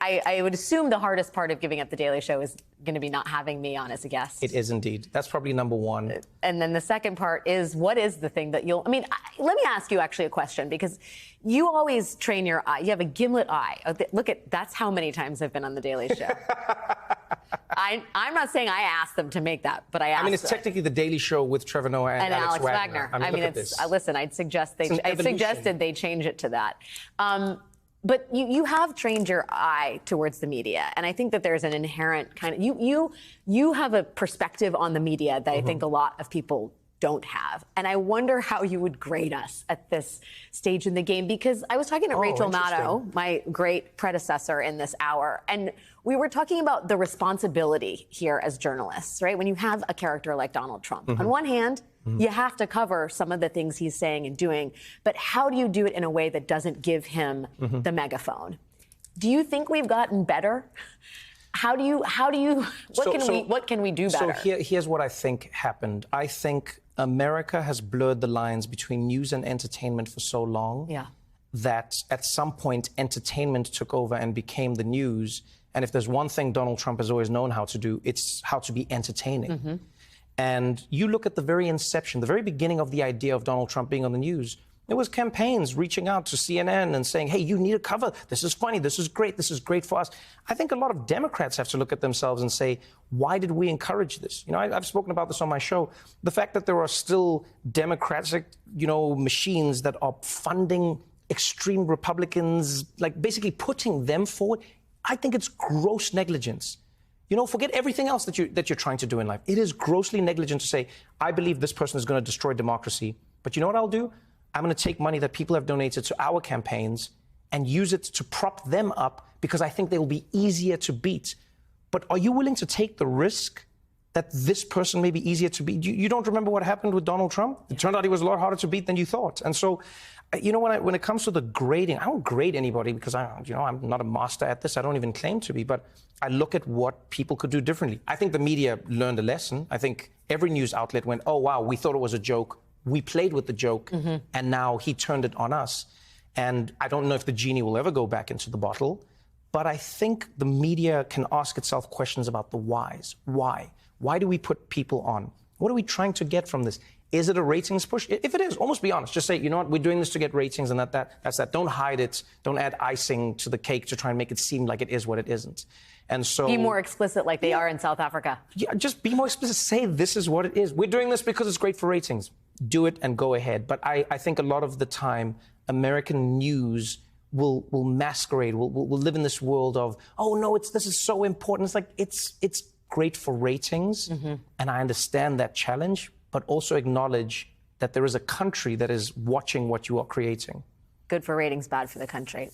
I would assume the hardest part of giving up The Daily Show is going to be not having me on as a guest. It is indeed. That's probably number one. And then the second part is, what is the thing that you'll... let me ask you actually a question, because you always train your eye. You have a gimlet eye. Look at, that's how many times I've been on The Daily Show. I'm not saying I asked them to make that, but I asked them. It's technically The Daily Show with Trevor Noah and Alex Wagner. Listen, I suggested they change it to that. But you have trained your eye towards the media, and I think that there's an inherent kind of you have a perspective on the media that I think a lot of people don't have. And I wonder how you would grade us at this stage in the game, because I was talking to Rachel Maddow, my great predecessor in this hour, and we were talking about the responsibility here as journalists, right? When you have a character like Donald Trump, on one hand, you have to cover some of the things he's saying and doing, but how do you do it in a way that doesn't give him the megaphone? Do you think we've gotten better? What can we do better? So here's what I think happened. I think America has blurred the lines between news and entertainment for so long that at some point entertainment took over and became the news. And if there's one thing Donald Trump has always known how to do, it's how to be entertaining. And you look at the very inception, the very beginning of the idea of Donald Trump being on the news, there was campaigns reaching out to CNN and saying, hey, you need a cover. This is funny. This is great for us. I think a lot of Democrats have to look at themselves and say, why did we encourage this? You know, I've spoken about this on my show. The fact that there are still Democratic, machines that are funding extreme Republicans, like basically putting them forward, I think it's gross negligence. Forget everything else that you're trying to do in life. It is grossly negligent to say, I believe this person is going to destroy democracy. But you know what I'll do? I'm going to take money that people have donated to our campaigns and use it to prop them up because I think they will be easier to beat. But are you willing to take the risk that this person may be easier to beat? You don't remember what happened with Donald Trump? It turned out he was a lot harder to beat than you thought. And so, when it comes to the grading, I don't grade anybody because I'm not a master at this. I don't even claim to be, but I look at what people could do differently. I think the media learned a lesson. I think every news outlet went, oh, wow, we thought it was a joke. We played with the joke, and now he turned it on us. And I don't know if the genie will ever go back into the bottle, but I think the media can ask itself questions about the whys. Why? Why do we put people on? What are we trying to get from this? Is it a ratings push? If it is, almost be honest. Just say, you know what, we're doing this to get ratings, and that's that. Don't hide it. Don't add icing to the cake to try and make it seem like it is what it isn't. And so... Be more explicit like they are in South Africa. Yeah, just be more explicit. Say this is what it is. We're doing this because it's great for ratings. Do it and go ahead. But I think a lot of the time, American news will masquerade, will live in this world of, oh, no, this is so important. It's like, it's great for ratings. And I understand that challenge, but also acknowledge that there is a country that is watching what you are creating. Good for ratings, bad for the country.